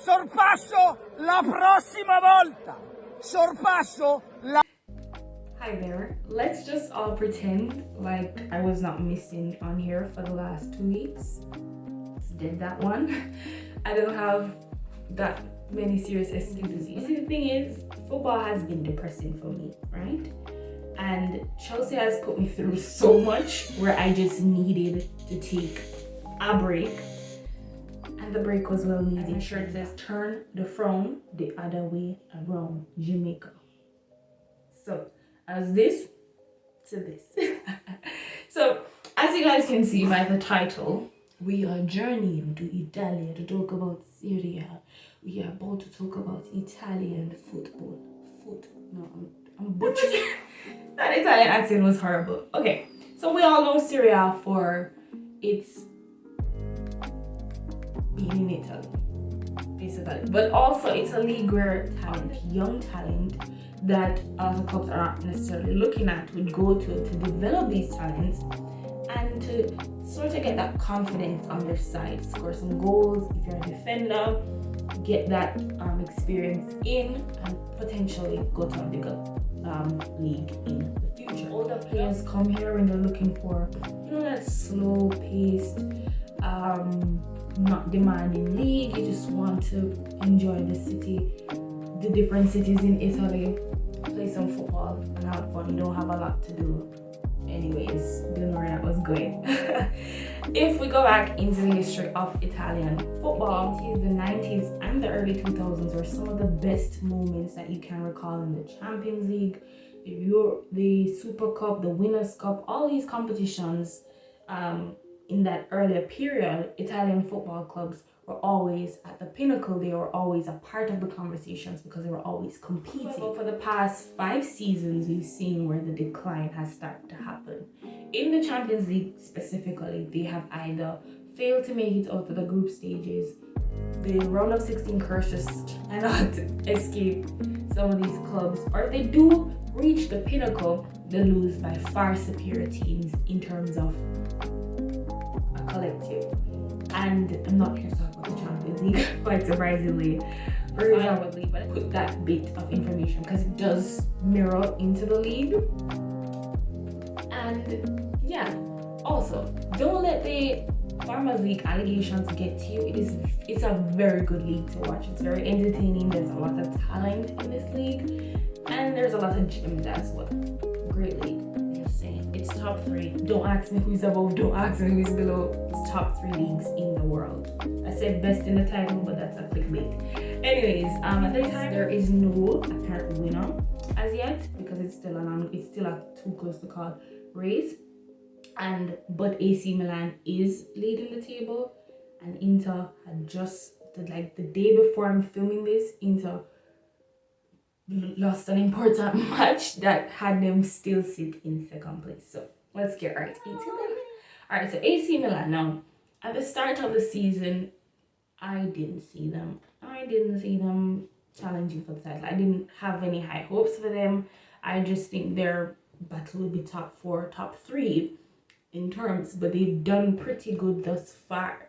Sorpasso la prossima volta. Sorpasso la... Hi there. Let's just all pretend like I was not missing on here for the last 2 weeks. Did that one. I don't have that many serious excuses. You see, the thing is, football has been depressing for me, right? And Chelsea has put me through so much where I just needed to take a break. And the break was well needed. As shirt says, turn the frown the other way around, Jamaica. So, as this to this. So, as you guys can see by the title, we are journeying to Italy to talk about Serie. We are about to talk about Italian football. I'm butchering. That Italian accent was horrible. Okay, so we all know Serie for its being in Italy, basically. But also, it's a league where young talent that other clubs are not necessarily looking at would go to develop these talents and to sort of get that confidence on their side, score some goals if you're a defender, get that experience in, and potentially go to a bigger league in the future. Older players come here when they're looking for, that slow-paced, not demanding league. You just want to enjoy the different cities in Italy, play some football and have fun. You don't have a lot to do. Anyways, don't know where that was going. If we go back into the history of Italian football, the 90s and the early 2000s were some of the best moments that you can recall in the Champions League, the Super Cup, the Winners' Cup, all these competitions. In that earlier period, Italian football clubs were always at the pinnacle. They were always a part of the conversations because they were always competing. But for the past 5 seasons, we've seen where the decline has started to happen. In the Champions League specifically, they have either failed to make it out of the group stages, the round of 16 curse just cannot escape some of these clubs, or if they do reach the pinnacle, they lose by far superior teams in terms of collective. And I'm not here to talk about the Champions League, quite surprisingly, but I put that bit of information because it does mirror into the league. And yeah, also, don't let the Farmers League allegations get to you. It's a very good league to watch. It's very entertaining. There's a lot of talent in this league, and there's a lot of gems as well. Great league. It's top 3. Don't ask me who's above, don't ask me who's below. It's top 3 leagues in the world. I said best in the title, but that's a clickbait. Anyways, at this time there is no apparent winner as yet because it's still a too close to call race. But AC Milan is leading the table, and Inter had just the day before I'm filming this, Inter lost an important match that had them still sit in second place. So let's get right into them. Alright, so AC Milan. Now, at the start of the season, I didn't see them challenging for the title. I didn't have any high hopes for them. I just think their battle would be top 4, top 3 in terms, but they've done pretty good thus far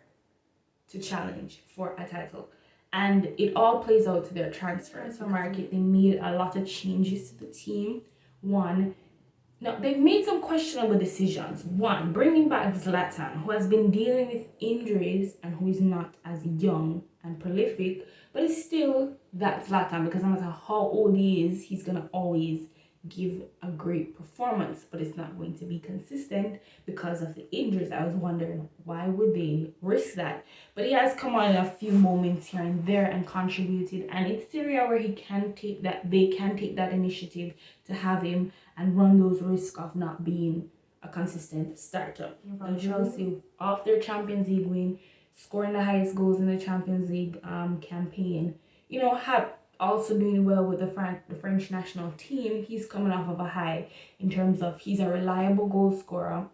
to challenge for a title. And it all plays out to their transfer market. They made a lot of changes to the team. They've made some questionable decisions. One, bringing back Zlatan, who has been dealing with injuries and who is not as young and prolific, but is still that Zlatan, because no matter how old he is, he's going to always give a great performance, but it's not going to be consistent because of the injuries. I was wondering, why would they risk that? But he has come on in a few moments here and there and contributed, and it's Serie where they can take that initiative to have him and run those risks of not being a consistent starter. And Chelsea, off their Champions League win, scoring the highest goals in the Champions League campaign, have also doing well with the French national team. He's coming off of a high in terms of he's a reliable goal scorer.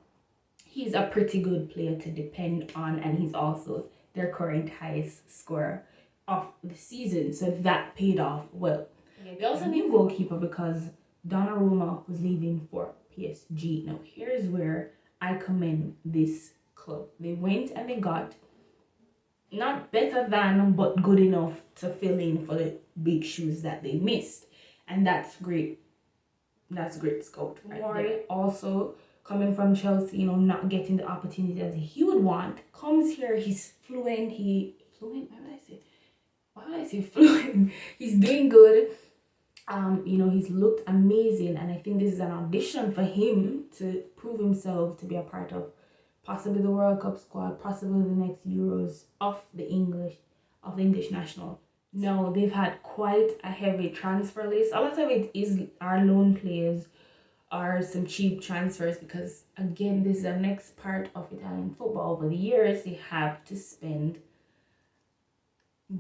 He's a pretty good player to depend on, and he's also their current highest scorer of the season. So that paid off well. They also need a new goalkeeper because Donnarumma was leaving for PSG. Now, here's where I commend this club. They went and they got not better than, but good enough to fill in for the big shoes that they missed. And that's great. That's great scout right there. Also, coming from Chelsea, you know, not getting the opportunity that he would want, comes here, he's fluent, why would I say fluent? He's doing good. You know, he's looked amazing, and I think this is an audition for him to prove himself to be a part of possibly the World Cup squad, possibly the next Euros of the English national. No, they've had quite a heavy transfer list. A lot of it is our loan players or some cheap transfers, because again, this is the next part of Italian football. Over the years, they have to spend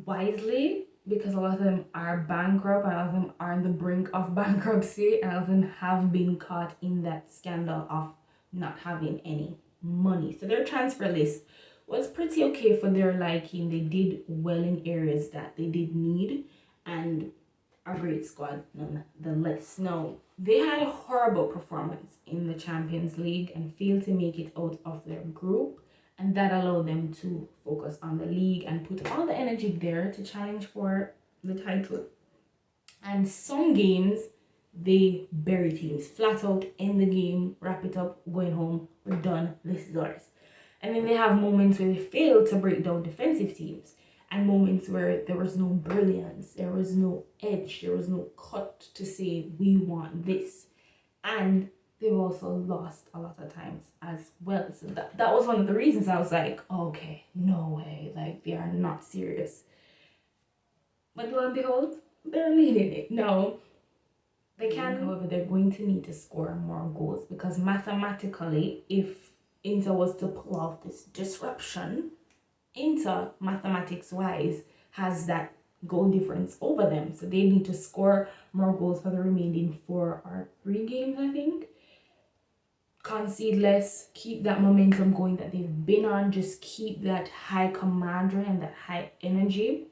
wisely, because a lot of them are bankrupt, and a lot of them are on the brink of bankruptcy, and a lot of them have been caught in that scandal of not having any money. So their transfer list was pretty okay for their liking. They did well in areas that they did need, and a great squad nonetheless. Now, they had a horrible performance in the Champions League and failed to make it out of their group, and that allowed them to focus on the league and put all the energy there to challenge for the title. And some games, they bury teams flat out, end the game, wrap it up, going home, we're done, this is ours. And then they have moments where they fail to break down defensive teams, and moments where there was no brilliance, there was no edge, there was no cut to say, we want this. And they've also lost a lot of times as well. So that was one of the reasons I was like, okay, no way, like they are not serious. But lo and behold, they're leading it. No, they can. However, they're going to need to score more goals, because mathematically, if Inter was to pull off this disruption, Inter, mathematics-wise, has that goal difference over them. So they need to score more goals for the remaining 4 or 3 games, I think. Concede less, keep that momentum going that they've been on, just keep that high camaraderie and that high energy,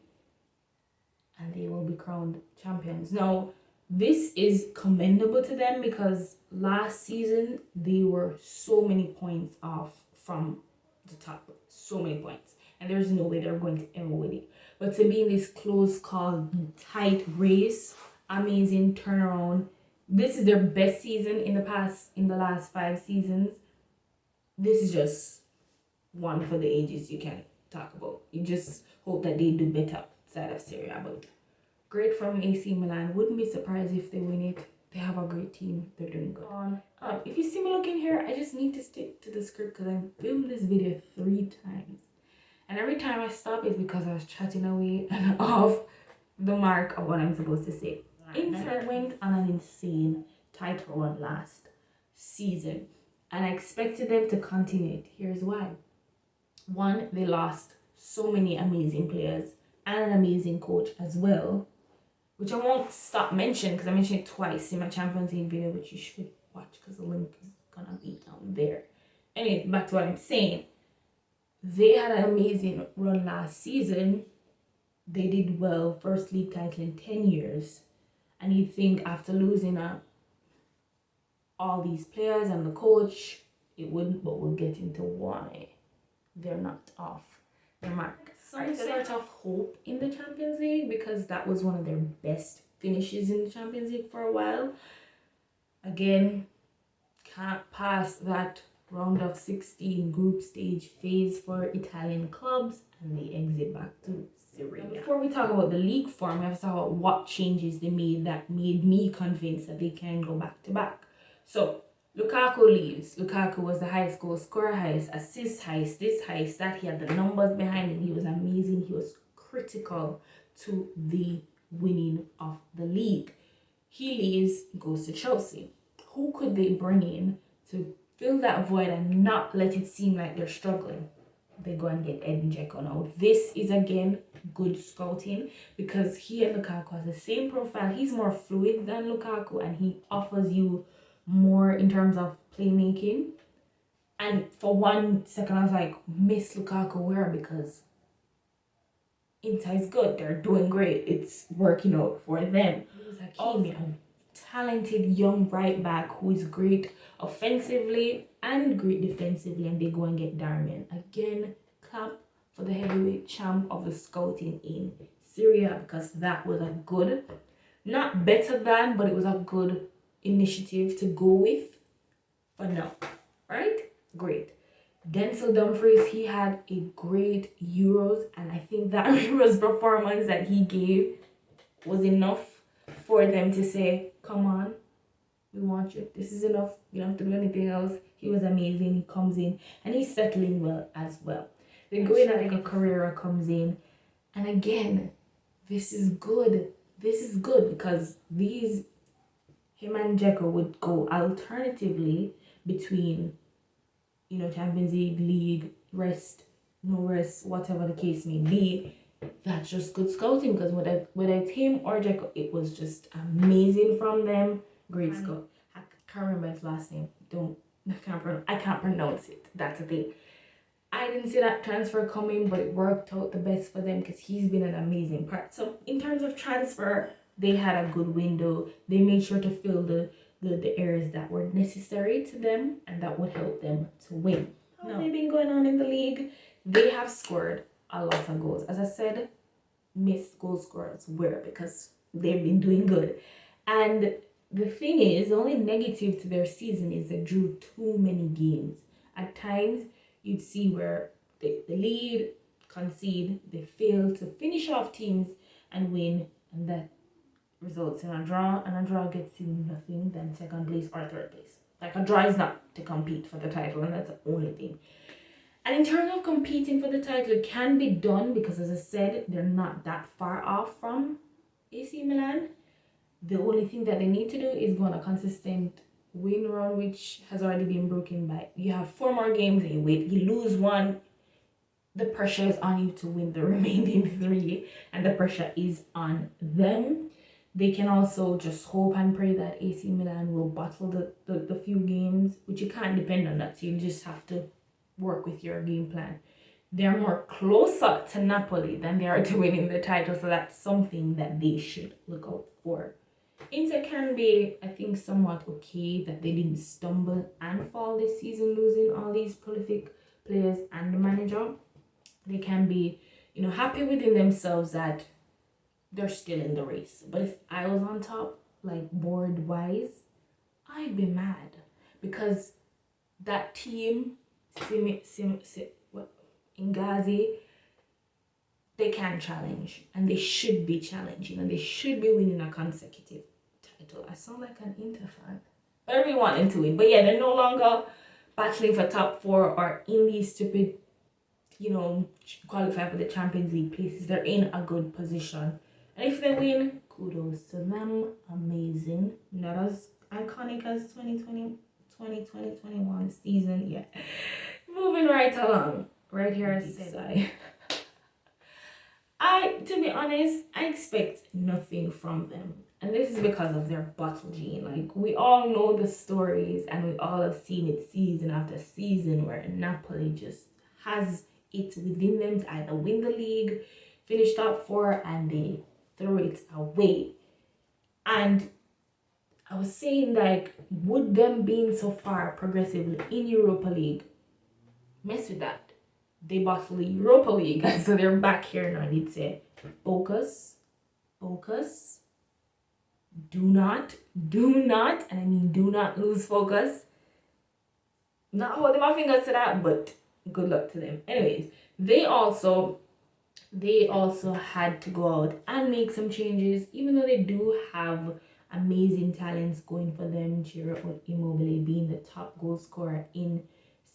and they will be crowned champions. Now, this is commendable to them, because last season they were so many points off from the top, so many points, and there's no way they're going to ever win it. But to be in this close call, tight race, amazing turnaround. This is their best season in the last 5 seasons. This is just one for the ages you can talk about. You just hope that they do better outside of Serie. But great from AC Milan. Wouldn't be surprised if they win it. They have a great team. They're doing good. If you see me looking here, I just need to stick to the script, because I filmed this video 3 times. And every time I stop is because I was chatting away and off the mark of what I'm supposed to say. Inter went on an insane title run last season, and I expected them to continue it. Here's why. 1, they lost so many amazing players and an amazing coach as well, which I won't stop mentioning because I mentioned it twice in my Champions League video, which you should watch because the link is gonna be down there. Anyway, back to what I'm saying. They had an amazing run last season. They did well, first league title in 10 years. And you'd think after losing all these players and the coach, it wouldn't, but we'll get into why they're not off their mark. Some sort of hope in the Champions League, because that was one of their best finishes in the Champions League for a while. Again, can't pass that round of 16 group stage phase for Italian clubs, and they exit back to Serie. Before we talk about the league form, we have to talk about what changes they made that made me convinced that they can go back to back. So Lukaku leaves. Lukaku was the highest goal scorer, highest assist, highest this, highest that. He had the numbers behind him. He was amazing. He was critical to the winning of the league. He leaves, goes to Chelsea. Who could they bring in to fill that void and not let it seem like they're struggling? They go and get Edin Dzeko now. This is again good scouting, because he and Lukaku has the same profile. He's more fluid than Lukaku, and he offers you more in terms of playmaking. And for 1 second I was like, miss Lukaku where? Because Inter is good, they're doing great, it's working out for them. Hakimi, a talented young right back who is great offensively and great defensively, and they go and get Darmian. Again, clap for the heavyweight champ of the scouting in Serie, because that was a good, not better than, but it was a good initiative to go with for now, right? Great. Denzel Dumfries, he had a great Euros, and I think that Euros performance that he gave was enough for them to say, come on, we want you. This is enough. You don't have to do anything else. He was amazing. He comes in and he's settling well as well. Then going like a Carrera comes in, and again, this is good. This is good because him and Dzeko would go alternatively between, Champions League, rest, no rest, whatever the case may be. That's just good scouting, because whether it's him or Dzeko, it was just amazing from them. Great scout. I can't remember his last name. I can't pronounce it. That's the thing. I didn't see that transfer coming, but it worked out the best for them because he's been an amazing part. So in terms of transfer, they had a good window. They made sure to fill the areas that were necessary to them and that would help them to win. How have they been going on in the league? They have scored a lot of goals. As I said, missed goal scorers were because they've been doing good. And the thing is, the only negative to their season is they drew too many games. At times, you'd see where they lead, concede, they fail to finish off teams and win, and that results in a draw, and a draw gets you nothing than second place or third place. Like, a draw is not to compete for the title, and that's the only thing. And in terms of competing for the title, it can be done because, as I said, they're not that far off from AC Milan. The only thing that they need to do is go on a consistent win run, which has already been broken by, you have 4 more games and you lose one, the pressure is on you to win the remaining 3, and the pressure is on them. They can also just hope and pray that AC Milan will bottle the few games, which you can't depend on that, so you just have to work with your game plan. They're more closer to Napoli than they are to winning the title, so that's something that they should look out for. Inter can be, I think, somewhat okay that they didn't stumble and fall this season, losing all these prolific players and the manager. They can be, happy within themselves that they're still in the race. But if I was on top, like board-wise, I'd be mad because that team, Ingazi, they can challenge and they should be challenging and they should be winning a consecutive title. I sound like an Inter fan. But we want them to win. But yeah, they're no longer battling for top 4 or in these stupid, qualify for the Champions League places. They're in a good position. And if they win, kudos to them. Amazing. Not as iconic as 2020-2021 season. Yeah. Moving right along. Right here I said to be honest, I expect nothing from them. And this is because of their bottle gene. Like, we all know the stories and we all have seen it season after season where Napoli just has it within them to either win the league, finish top 4, and they throw it away. And I was saying, like, would them being so far progressively in Europa League mess with that? They bottle the Europa League, and so they're back here now. They'd say, focus, do not, and I mean do not lose focus. Not holding my fingers to that, but good luck to them. Anyways, they also had to go out and make some changes, even though they do have amazing talents going for them. Ciro Immobile being the top goal scorer in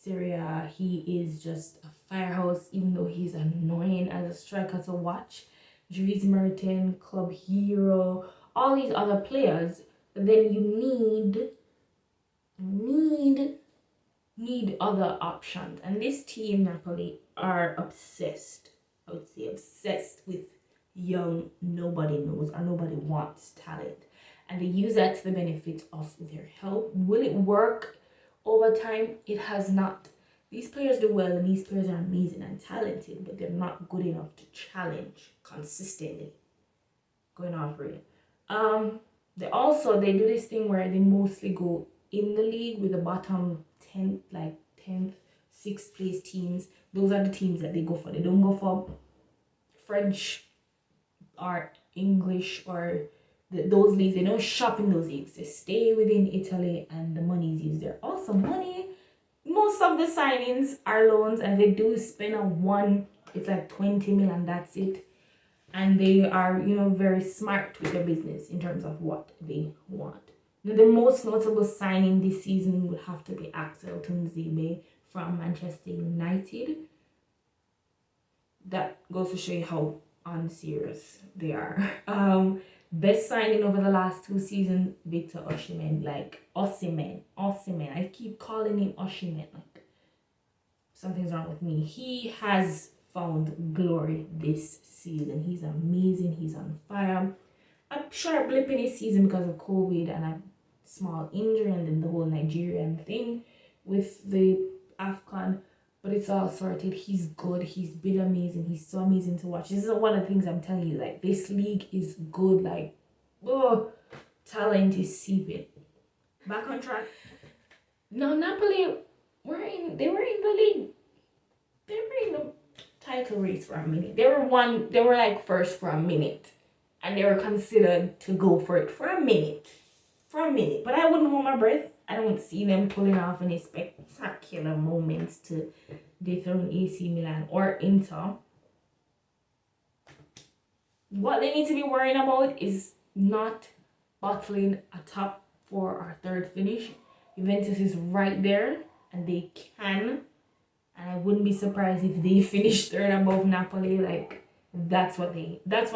Serie, he is just a firehouse, even though he's annoying as a striker to watch. Dries Merton, club hero, all these other players. But then you need other options. And this team, Napoli, are obsessed. I would say obsessed with young, nobody knows or nobody wants talent. And they use that to the benefit of their help. Will it work over time? It has not. These players do well and these players are amazing and talented, but they're not good enough to challenge consistently. Going off real. They do this thing where they mostly go in the league with the bottom 10th, 10th, sixth place teams. Those are the teams that they go for. They don't go for French or English or those leagues. They don't shop in those leagues. They stay within Italy, and the money is used there. Also, money. Most of the signings are loans, and they do spend on one. It's like 20 million. That's it. And they are, very smart with their business in terms of what they want. Now, the most notable signing this season would have to be Axel Tuanzebe from Manchester United. That goes to show you how unserious they are. Best signing over the last 2 seasons, Victor Osimhen. Osimhen. I keep calling him Osimhen. Like, something's wrong with me. He has found glory this season. He's amazing. He's on fire. A sharp blip in his season because of COVID and a small injury, and then the whole Nigerian thing with the AFCON. But it's all sorted. He's good. He's been amazing. He's so amazing to watch. This is one of the things I'm telling you. Like, this league is good. Like, talent is seeping. Back on track. No, Napoli they were in the league. They were in the title race for a minute. They were like first for a minute. And they were considered to go for it for a minute. But I wouldn't hold my breath. I don't see them pulling off any spectacular moments to dethrone AC Milan or Inter. What they need to be worrying about is not bottling a top 4 or third finish. Juventus is right there, and they can. And I wouldn't be surprised if they finish third above Napoli. Like, that's what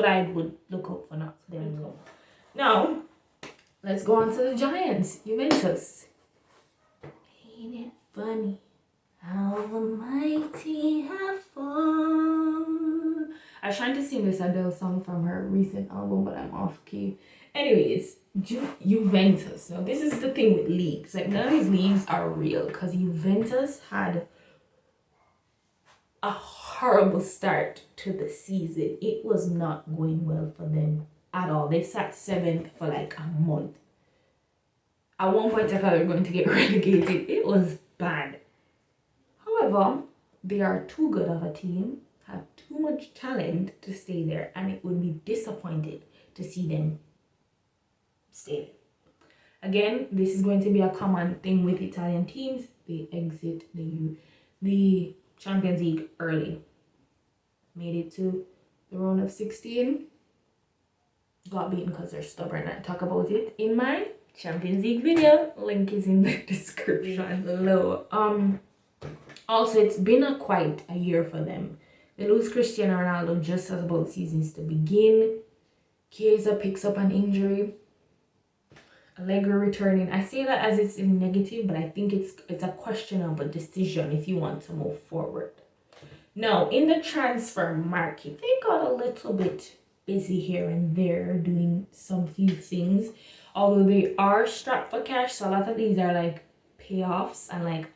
I would look out for. Not them. Now, let's go on to the Giants, Juventus. Ain't it funny how the mighty have fallen? I was trying to sing this Adele song from her recent album, but I'm off key. Anyways, Juventus. Now, this is the thing with leagues. Like, none of these leagues are real because Juventus had a horrible start to the season. It was not going well for them at all. They sat 7th for like a month. At one point, I thought they were going to get relegated. It was bad. However, they are too good of a team, have too much talent to stay there, and it would be disappointed to see them stay there. Again, this is going to be a common thing with Italian teams. They exit the Champions League early. Made it to the round of 16. Got beaten because they're stubborn. I talk about it in my Champions League video. Link is in the description below. Also, it's been quite a year for them. They lose Cristiano Ronaldo just as about seasons to begin. Chiesa picks up an injury. Allegri returning. I say that as it's in negative, but I think it's a questionable decision if you want to move forward. Now, in the transfer market, they got a little bit busy here and there doing some few things. Although they are strapped for cash, so a lot of these are like payoffs and like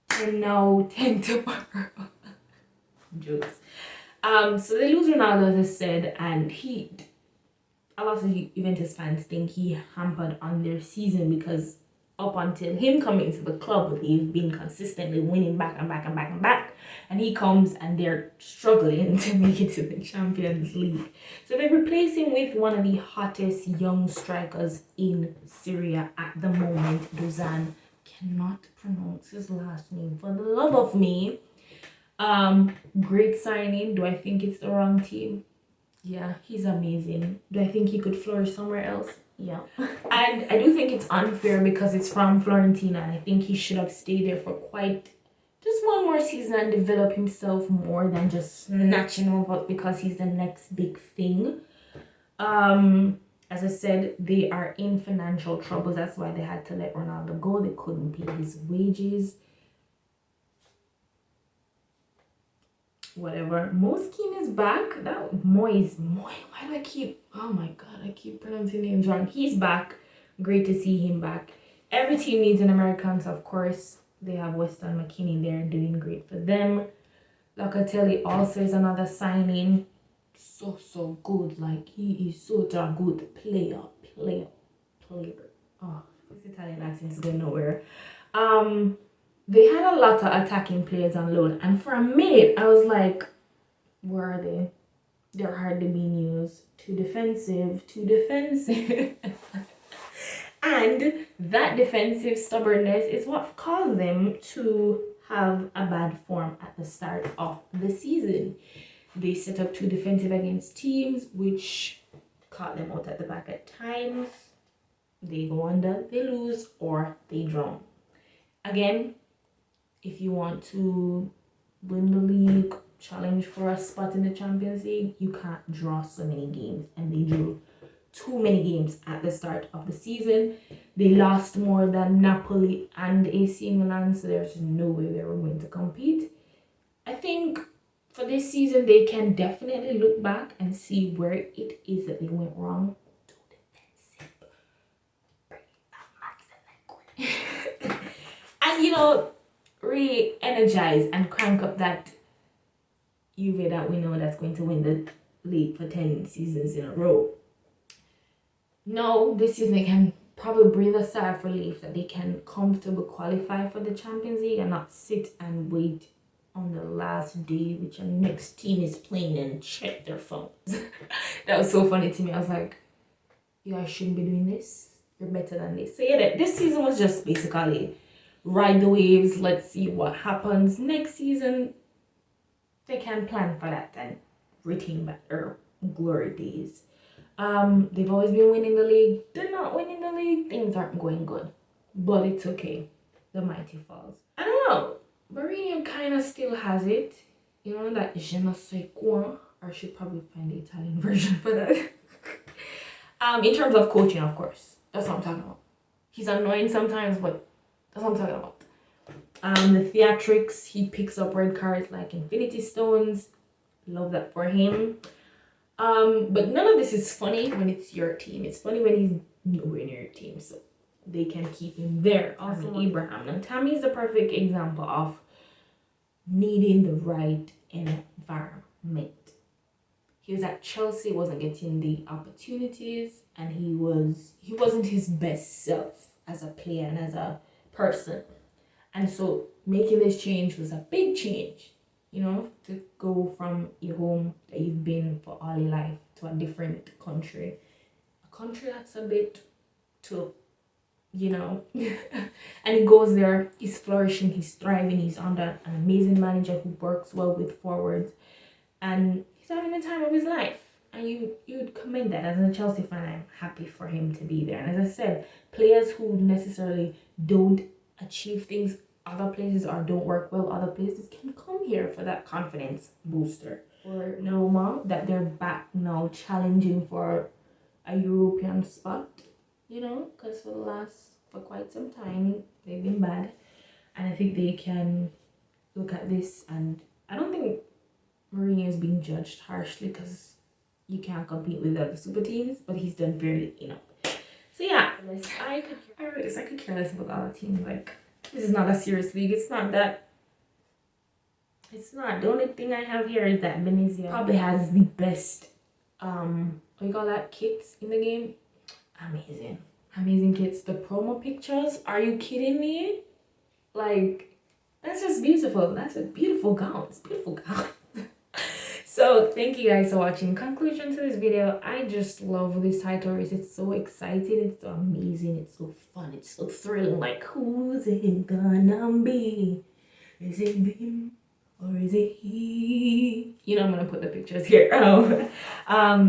10 now, 10 tomorrow. Jokes. So they lose Ronaldo, as I said, and a lot of Juventus fans think he hampered on their season because up until him coming to the club, they've been consistently winning back and back and back and back. And he comes and they're struggling to make it to the Champions League. So they replace him with one of the hottest young strikers in Serie at the moment, Dusan. Cannot pronounce his last name for the love of me. Great signing. Do I think it's the wrong team? Yeah, he's amazing. Do I think he could flourish somewhere else? Yeah. And I do think it's unfair because it's from Fiorentina, and I think he should have stayed there for just one more season and develop himself more than just snatching over because he's the next big thing. As I said, they are in financial troubles. That's why they had to let Ronaldo go. They couldn't pay his wages. Whatever. Moskin is back. That Moise. Why do I keep... Oh my God, I keep pronouncing names wrong. He's back. Great to see him back. Every team needs an American, so of course they have Weston McKinney there doing great for them. Locatelli also is another signing. So good. Like, he is such a good player. Oh, this Italian accent is going nowhere. they had a lot of attacking players on loan, and for a minute I was like, where are they? They're hardly being used. Too defensive, too defensive. And that defensive stubbornness is what caused them to have a bad form at the start of the season. They set up too defensive against teams, which caught them out at the back at times. They go under, they lose, or they draw. Again, if you want to win the league, challenge for a spot in the Champions League, you can't draw so many games. And they drew too many games at the start of the season. They lost more than Napoli and AC Milan, so there's no way they were going to compete. I think for this season, they can definitely look back and see where it is that they went wrong. Too defensive. Bring it back, and, you know, re-energize and crank up that Juve that we know that's going to win the league for 10 seasons in a row. No, this season they can probably breathe a sigh of relief that they can comfortably qualify for the Champions League and not sit and wait on the last day which a next team is playing and check their phones. That was so funny to me. I was like, you guys shouldn't be doing this. You're better than this. So yeah, this season was just basically ride the waves. Let's see what happens next season. They can plan for that and retain back their glory days. They've always been winning the league. They're not winning the league. Things aren't going good, but it's okay. The mighty falls. I don't know. Mourinho kind of still has it. You know, that je ne sais quoi. I should probably find the Italian version for that. In terms of coaching, of course. That's what I'm talking about. He's annoying sometimes, but that's what I'm talking about. The theatrics, he picks up red cards like infinity stones. Love that for him. But none of this is funny when it's your team. It's funny when he's nowhere near your team, so they can keep him there. Also, Abraham. Now, Tammy is the perfect example of needing the right environment. He was at Chelsea, wasn't getting the opportunities, and he wasn't his best self as a player and as a person. And so making this change was a big change, you know, to go from your home that you've been for all your life to a different country. A country that's a bit tough, you know. And he goes there, he's flourishing, he's thriving, he's under an amazing manager who works well with forwards. And he's having the time of his life. And you would commend that. As a Chelsea fan, I'm happy for him to be there. And as I said, players who necessarily don't achieve things other places or don't work well other places can come here for that confidence booster. For Roma, that they're back now challenging for a European spot, you know, because for quite some time they've been bad. And I think they can look at this, and I don't think Mourinho is being judged harshly because you can't compete with the other super teams, but he's done very enough. So yeah, I could care less about other teams. Like, this is not a serious league. It's not. The only thing I have here is that Venezia probably has the best what you call that, kits in the game. Amazing kits. The promo pictures, are you kidding me? Like, that's just beautiful. That's a beautiful gown. It's beautiful gown. So thank you guys for watching. Conclusion to this video, I just love this title race. It's so exciting, it's so amazing, it's so fun, it's so thrilling. Like, who's it gonna be? Is it him or is it he? You know, I'm gonna put the pictures here.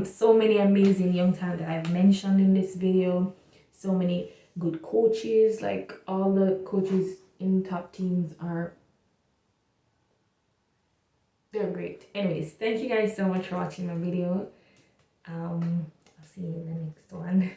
So many amazing young talent that I've mentioned in this video. So many good coaches. Like, all the coaches in top teams they're great. Anyways, thank you guys so much for watching my video. I'll see you in the next one.